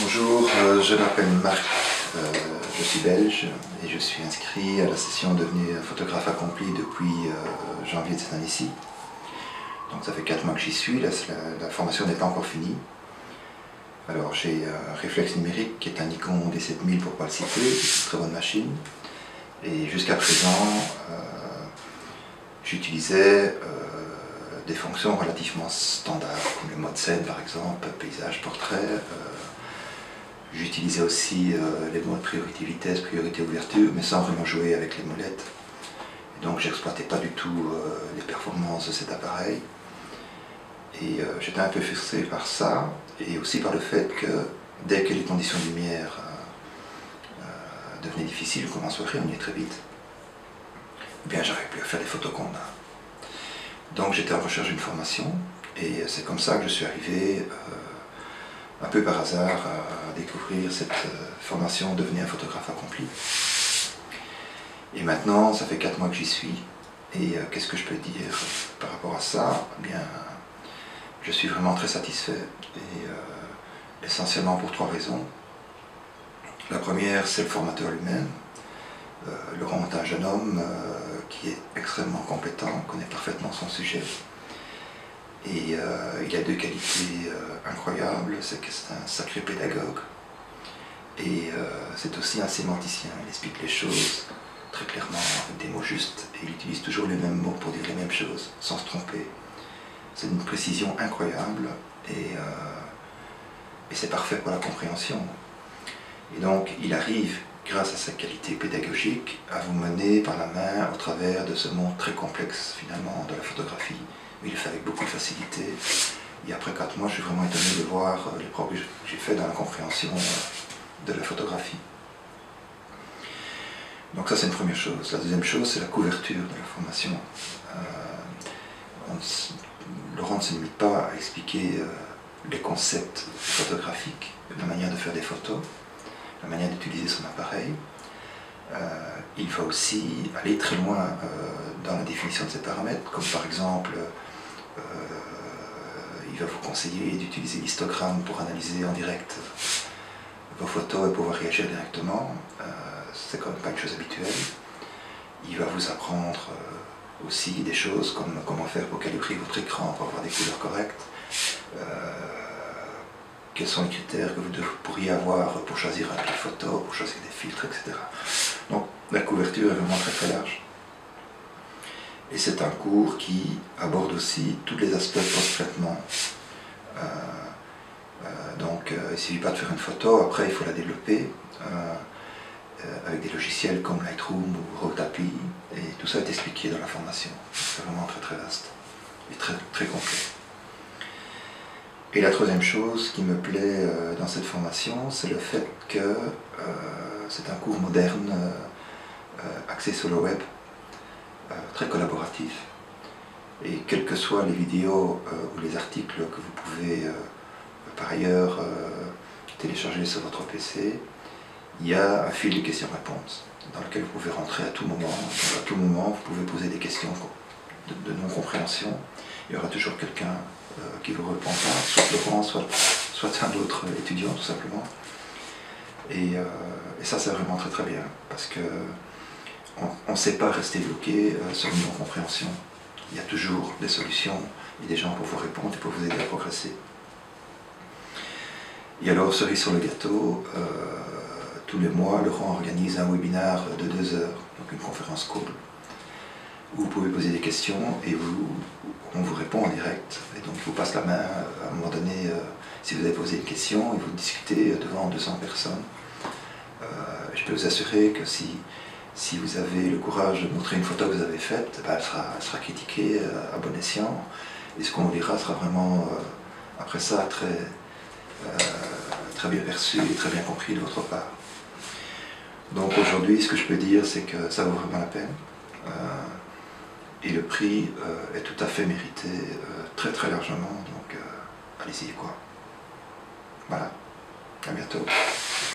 Bonjour, je m'appelle Marc, je suis belge et je suis inscrit à la session Devenir photographe accompli depuis janvier de cette année-ci. Donc ça fait 4 mois que j'y suis, la formation n'est pas encore finie. Alors j'ai un réflexe numérique qui est un Nikon D7000 pour ne pas le citer, c'est une très bonne machine. Et jusqu'à présent, j'utilisais des fonctions relativement standards, comme le mode scène par exemple, paysage, portrait. J'utilisais aussi les modes priorité vitesse, priorité ouverture, mais sans vraiment jouer avec les molettes. Et donc j'exploitais pas du tout les performances de cet appareil. Et j'étais un peu frustré par ça, et aussi par le fait que dès que les conditions de lumière devenaient difficiles, comme en soirée, on y est très vite, eh bien j'arrivais plus à faire les photos qu'on a. Donc j'étais en recherche d'une formation, et c'est comme ça que je suis arrivé un peu par hasard à découvrir cette formation Devenir un photographe accompli. Et maintenant, ça fait 4 mois que j'y suis. Et qu'est-ce que je peux dire par rapport à ça? Eh bien, je suis vraiment très satisfait. Et essentiellement pour 3 raisons. La première, c'est le formateur lui-même. Laurent est un jeune homme qui est extrêmement compétent, connaît parfaitement son sujet. Et il a 2 qualités incroyables, c'est que c'est un sacré pédagogue et c'est aussi un sémanticien. Il explique les choses très clairement avec des mots justes et il utilise toujours les mêmes mots pour dire les mêmes choses sans se tromper. C'est une précision incroyable et c'est parfait pour la compréhension. Et donc il arrive, grâce à sa qualité pédagogique, à vous mener par la main au travers de ce monde très complexe finalement de la photographie. Il le fait avec beaucoup de facilité. Et après 4 mois, je suis vraiment étonné de voir les progrès que j'ai fait dans la compréhension de la photographie. Donc ça, c'est une première chose. La deuxième chose, c'est la couverture de la formation. Laurent ne se limite pas à expliquer les concepts photographiques, la manière de faire des photos, la manière d'utiliser son appareil. Il va aussi aller très loin dans la définition de ces paramètres, comme par exemple, il va vous conseiller d'utiliser l'histogramme pour analyser en direct vos photos et pouvoir réagir directement. C'est quand même pas une chose habituelle. Il va vous apprendre aussi des choses comme comment faire pour calibrer votre écran pour avoir des couleurs correctes, quels sont les critères que vous pourriez avoir pour choisir un appareil photo, pour choisir des filtres, etc. Donc la couverture est vraiment très très large. Et c'est un cours qui aborde aussi tous les aspects post-traitement. Donc il ne suffit pas de faire une photo, après il faut la développer avec des logiciels comme Lightroom ou Rotapy, et tout ça est expliqué dans la formation. C'est vraiment très très vaste et très très complet. Et la troisième chose qui me plaît dans cette formation, c'est le fait que c'est un cours moderne, axé sur le web, très collaboratif. Et quelles que soient les vidéos ou les articles que vous pouvez par ailleurs télécharger sur votre PC, il y a un fil de questions-réponses dans lequel vous pouvez rentrer à tout moment. Donc, à tout moment, vous pouvez poser des questions de non-compréhension. Il y aura toujours quelqu'un qui vous répondra, soit Laurent, soit un autre étudiant tout simplement. Et ça c'est vraiment très très bien, parce que on ne sait pas rester bloqué sur une non-compréhension. Il y a toujours des solutions et des gens pour vous répondre et pour vous aider à progresser. Et alors, cerise sur le gâteau, tous les mois, Laurent organise un webinaire de 2 heures, donc une conférence call, où vous pouvez poser des questions et on vous répond en direct. Et donc, il vous passe la main à un moment donné, si vous avez posé une question, et vous discutez devant 200 personnes. Je peux vous assurer que si vous avez le courage de montrer une photo que vous avez faite, ben, elle sera critiquée à bon escient, et ce qu'on vous dira sera vraiment, après ça, très bien perçu et très bien compris de votre part. Donc aujourd'hui, ce que je peux dire, c'est que ça vaut vraiment la peine. Et le prix est tout à fait mérité, très très largement, donc allez-y quoi. Voilà, à bientôt.